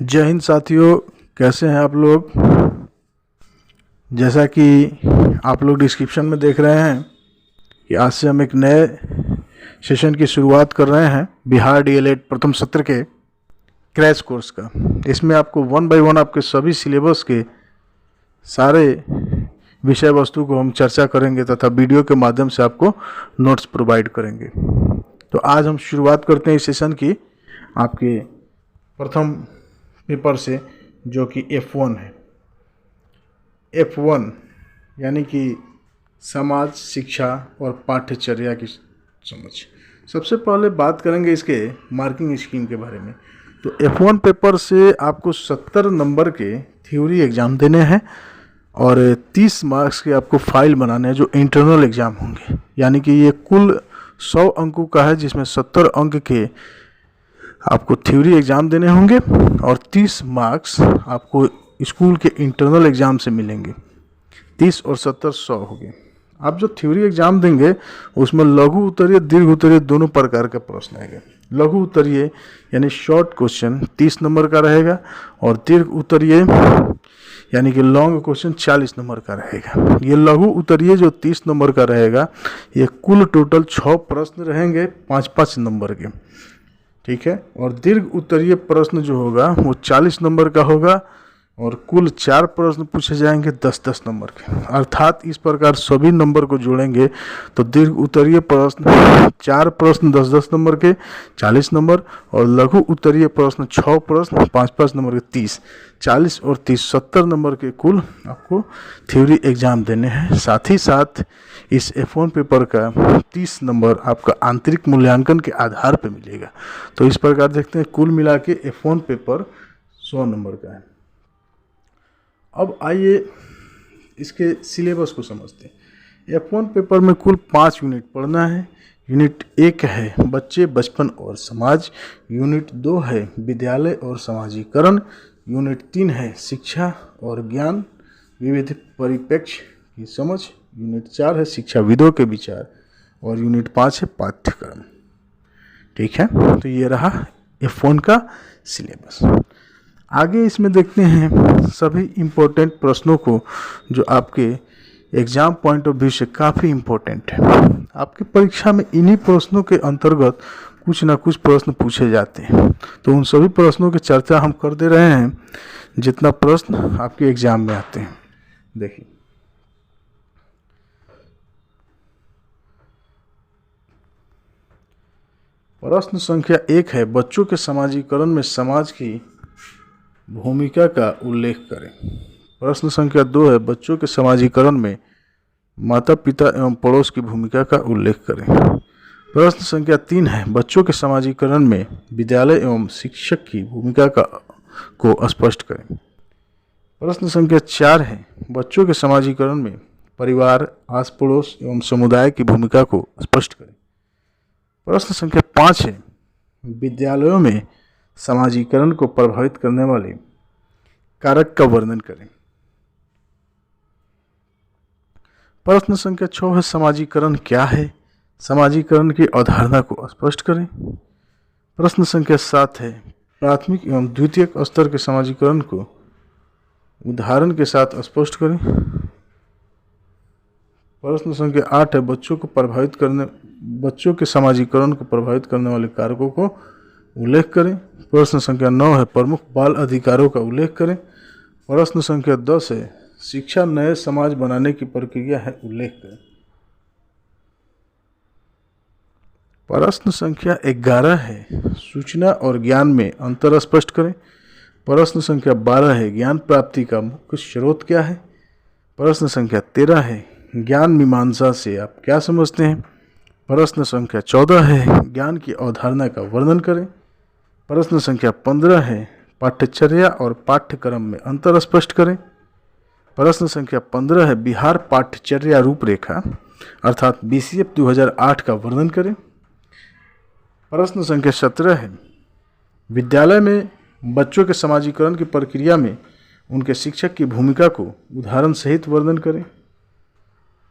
जय हिंद साथियों, कैसे हैं आप लोग। जैसा कि आप लोग डिस्क्रिप्शन में देख रहे हैं कि आज से हम एक नए सेशन की शुरुआत कर रहे हैं बिहार डीएलएड प्रथम सत्र के क्रैश कोर्स का। इसमें आपको 1 बाय 1 आपके सभी सिलेबस के सारे विषय वस्तु को हम चर्चा करेंगे तथा वीडियो के माध्यम से आपको नोट्स प्रोवाइड करेंगे। तो आज हम शुरुआत करते हैं इस सेशन की आपके प्रथम पेपर से, जो कि F1 है। F1 यानी कि समाज, शिक्षा और पाठ्यचर्या की समझ। सबसे पहले बात करेंगे इसके मार्किंग स्कीम के बारे में। तो F1 पेपर से आपको 70 नंबर के थ्योरी एग्ज़ाम देने हैं और 30 मार्क्स के आपको फाइल बनाने हैं जो इंटरनल एग्ज़ाम होंगे। यानी कि ये कुल 100 अंकों का है, जिसमें 70 अंक के आपको थ्योरी एग्ज़ाम देने होंगे और 30 मार्क्स आपको स्कूल के इंटरनल एग्ज़ाम से मिलेंगे। 30 और 70 100 हो गए। आप जो थ्योरी एग्ज़ाम देंगे उसमें लघु उत्तरीय, दीर्घ उत्तरीय दोनों प्रकार का प्रश्न आएगा। लघु उत्तरीय यानी शॉर्ट क्वेश्चन 30 नंबर का रहेगा और दीर्घ उत्तरीय यानी कि लॉन्ग क्वेश्चन 40 नंबर का रहेगा। ये लघु उत्तरीय जो 30 नंबर का रहेगा, ये कुल टोटल 6 प्रश्न रहेंगे 5-5 नंबर के, ठीक है। और दीर्घ उत्तरीय प्रश्न जो होगा वो 40 नंबर का होगा और कुल 4 प्रश्न पूछे जाएंगे 10-10 नंबर के। अर्थात इस प्रकार सभी नंबर को जोड़ेंगे तो दीर्घ उत्तरीय प्रश्न 4 प्रश्न 10-10 नंबर के 40 नंबर और लघु उत्तरीय प्रश्न 6 प्रश्न 5-5 नंबर के 30, 40 और 30 70 नंबर के कुल आपको थ्योरी एग्ज़ाम देने हैं। साथ ही साथ इस F1 पेपर का 30 नंबर आपका आंतरिक मूल्यांकन के आधार पर मिलेगा। तो इस प्रकार देखते हैं कुल मिला के F1 पेपर 100 नंबर का है। अब आइए इसके सिलेबस को समझते हैं। F1 पेपर में कुल 5 यूनिट पढ़ना है। यूनिट 1 है बच्चे, बचपन और समाज। यूनिट 2 है विद्यालय और समाजीकरण। यूनिट 3 है शिक्षा और ज्ञान, विविध परिप्रेक्ष्य की समझ। यूनिट 4 है शिक्षाविदों के विचार और यूनिट 5 है पाठ्यक्रम। ठीक है, तो ये रहा F1 का सिलेबस। आगे इसमें देखते हैं सभी इम्पोर्टेंट प्रश्नों को जो आपके एग्ज़ाम पॉइंट ऑफ व्यू से काफ़ी इम्पोर्टेंट है। आपकी परीक्षा में इन्हीं प्रश्नों के अंतर्गत कुछ ना कुछ प्रश्न पूछे जाते हैं, तो उन सभी प्रश्नों की चर्चा हम कर दे रहे हैं जितना प्रश्न आपके एग्ज़ाम में आते हैं। देखिए, प्रश्न संख्या 1 है बच्चों के समाजीकरण में समाज की भूमिका का उल्लेख करें। प्रश्न संख्या 2 है बच्चों के समाजीकरण में माता पिता एवं पड़ोस की भूमिका का उल्लेख करें। प्रश्न संख्या 3 है बच्चों के समाजीकरण में विद्यालय एवं शिक्षक की भूमिका को स्पष्ट करें। प्रश्न संख्या 4 है बच्चों के समाजीकरण में परिवार, आस पड़ोस एवं समुदाय की भूमिका को स्पष्ट करें। प्रश्न संख्या 5 है विद्यालयों में समाजीकरण को प्रभावित करने वाले कारक का वर्णन करें। प्रश्न संख्या 6 है समाजीकरण क्या है, समाजीकरण की अवधारणा को स्पष्ट करें। प्रश्न संख्या 7 है प्राथमिक एवं द्वितीयक स्तर के समाजीकरण को उदाहरण के साथ स्पष्ट करें। प्रश्न संख्या 8 है बच्चों के समाजीकरण को प्रभावित करने वाले कारकों को उल्लेख करें। प्रश्न संख्या 9 है प्रमुख बाल अधिकारों का उल्लेख करें। प्रश्न संख्या 10 है शिक्षा नए समाज बनाने की प्रक्रिया है, उल्लेख करें। प्रश्न संख्या 11 है सूचना और ज्ञान में अंतर स्पष्ट करें। प्रश्न संख्या 12 है ज्ञान प्राप्ति का मुख्य स्रोत क्या है। प्रश्न संख्या 13 है ज्ञान मीमांसा से आप क्या समझते हैं। प्रश्न संख्या 14 है ज्ञान की अवधारणा का वर्णन करें। प्रश्न संख्या 15 है पाठ्यचर्या और पाठ्यक्रम में अंतर स्पष्ट करें। प्रश्न संख्या 15 है बिहार पाठ्यचर्या रूपरेखा अर्थात BCF 2008 का वर्णन करें। प्रश्न संख्या 17 है विद्यालय में बच्चों के समाजीकरण की प्रक्रिया में उनके शिक्षक की भूमिका को उदाहरण सहित वर्णन करें।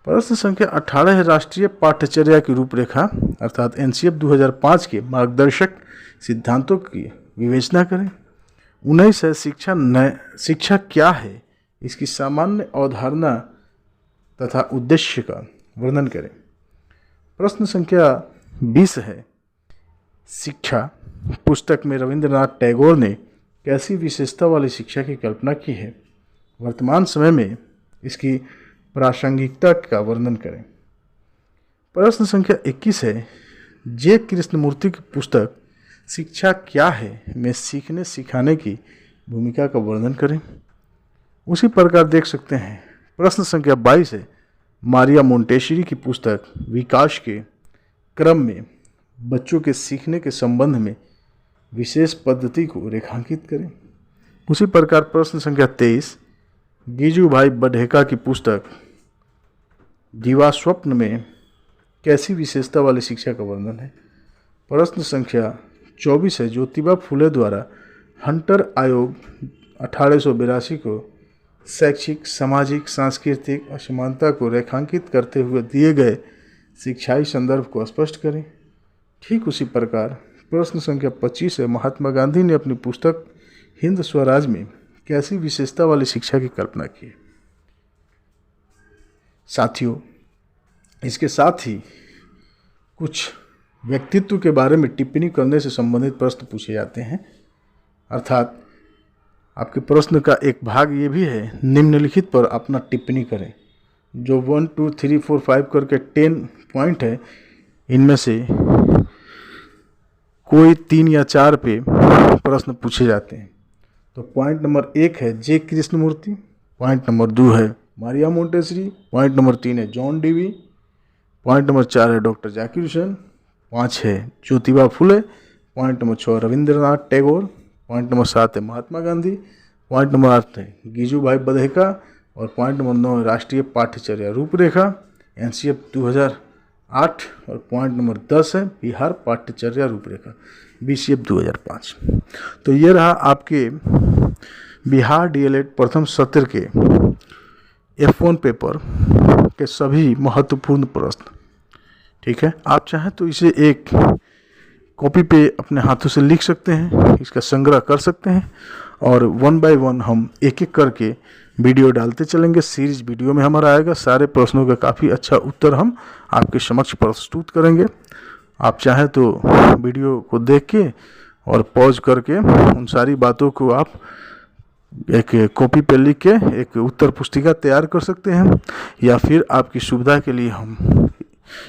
प्रश्न संख्या 18 है राष्ट्रीय पाठ्यचर्या की रूपरेखा अर्थात NCF 2005 के मार्गदर्शक सिद्धांतों की विवेचना करें। 19 है शिक्षा क्या है, इसकी सामान्य अवधारणा तथा उद्देश्य का वर्णन करें। प्रश्न संख्या 20 है शिक्षा पुस्तक में रविंद्रनाथ टैगोर ने कैसी विशेषता वाली शिक्षा की कल्पना की है, वर्तमान समय में इसकी प्रासंगिकता का वर्णन करें। प्रश्न संख्या 21 है जे कृष्णमूर्ति की पुस्तक शिक्षा क्या है में सीखने सिखाने की भूमिका का वर्णन करें। उसी प्रकार देख सकते हैं प्रश्न संख्या 22 है मारिया मोंटेसरी की पुस्तक विकास के क्रम में बच्चों के सीखने के संबंध में विशेष पद्धति को रेखांकित करें। उसी प्रकार प्रश्न संख्या 23 गिजुभाई बढेका की पुस्तक दीवा स्वप्न में कैसी विशेषता वाली शिक्षा का वर्णन है। प्रश्न संख्या 24 है ज्योतिबा फुले द्वारा हंटर आयोग 1882 को शैक्षिक सामाजिक सांस्कृतिक असमानता को रेखांकित करते हुए दिए गए शिक्षाई संदर्भ को स्पष्ट करें। ठीक उसी प्रकार प्रश्न संख्या 25 है महात्मा गांधी ने अपनी पुस्तक हिंद स्वराज में कैसी विशेषता वाली शिक्षा की कल्पना की है। साथियों, इसके साथ ही कुछ व्यक्तित्व के बारे में टिप्पणी करने से संबंधित प्रश्न पूछे जाते हैं, अर्थात आपके प्रश्न का एक भाग ये भी है निम्नलिखित पर अपना टिप्पणी करें। जो 1, 2, 3, 4, 5 करके 10 पॉइंट है, इनमें से कोई 3 या 4 पे प्रश्न पूछे जाते हैं। तो पॉइंट नंबर 1 है जे कृष्णमूर्ति, पॉइंट नंबर 2 है मारिया मोंटेसरी, पॉइंट नंबर 3 है जॉन डीवी, पॉइंट नंबर 4 है डॉक्टर जाकिर हुसैन, 5 है Jyotiba Phule, point number 6 Rabindranath Tagore, point number 7 है महात्मा गांधी, पॉइंट नंबर 8 है गिजुभाई बढेका और पॉइंट नंबर 9 है राष्ट्रीय पाठ्यचर्या रूपरेखा एनसीएफ 2008 और पॉइंट नंबर 10 है बिहार पाठ्यचर्या रूपरेखा बीसीएफ 2005। तो ये रहा आपके बिहार डीएलएड प्रथम सत्र के F1 पेपर के सभी महत्वपूर्ण प्रश्न। ठीक है, आप चाहें तो इसे एक कॉपी पे अपने हाथों से लिख सकते हैं, इसका संग्रह कर सकते हैं और 1 बाय 1 हम एक एक करके वीडियो डालते चलेंगे। सीरीज वीडियो में हमारा आएगा, सारे प्रश्नों का काफ़ी अच्छा उत्तर हम आपके समक्ष प्रस्तुत करेंगे। आप चाहें तो वीडियो को देख के और पॉज करके उन सारी बातों को आप एक कॉपी पे लिख के एक उत्तर पुस्तिका तैयार कर सकते हैं, या फिर आपकी सुविधा के लिए हम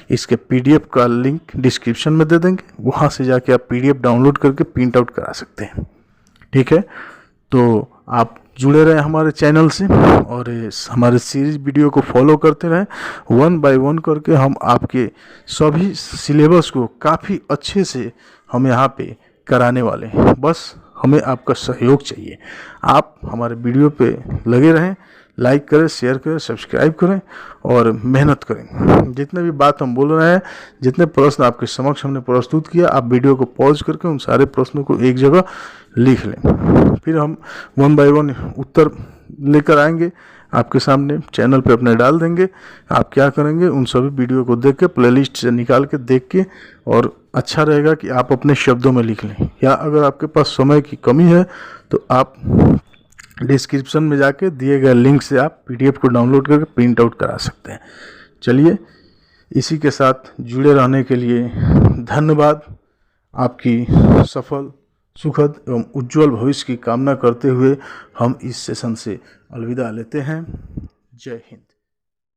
इसके पीडीएफ का लिंक डिस्क्रिप्शन में दे देंगे, वहाँ से जाके आप पीडीएफ डाउनलोड करके प्रिंट आउट करा सकते हैं। ठीक है, तो आप जुड़े रहें हमारे चैनल से और हमारे सीरीज वीडियो को फॉलो करते रहें। 1 बाय 1 करके हम आपके सभी सिलेबस को काफ़ी अच्छे से हम यहाँ पे कराने वाले हैं। बस हमें आपका सहयोग चाहिए। आप हमारे वीडियो पे लगे रहें, लाइक करें, शेयर करें, सब्सक्राइब करें और मेहनत करें। जितने भी बात हम बोल रहे हैं, जितने प्रश्न आपके समक्ष हमने प्रस्तुत किया, आप वीडियो को पॉज करके उन सारे प्रश्नों को एक जगह लिख लें। फिर हम 1 बाय 1 उत्तर लेकर आएंगे आपके सामने, चैनल पे अपने डाल देंगे। आप क्या करेंगे, उन सभी वीडियो को देख के प्लेलिस्ट से निकाल के देख के, और अच्छा रहेगा कि आप अपने शब्दों में लिख लें, या अगर आपके पास समय की कमी है तो आप डिस्क्रिप्शन में जाके दिए गए लिंक से आप पीडीएफ को डाउनलोड करके प्रिंट आउट करा सकते हैं। चलिए, इसी के साथ जुड़े रहने के लिए धन्यवाद। आपकी सफल, सुखद एवं उज्जवल भविष्य की कामना करते हुए हम इस सेशन से अलविदा लेते हैं। जय हिंद।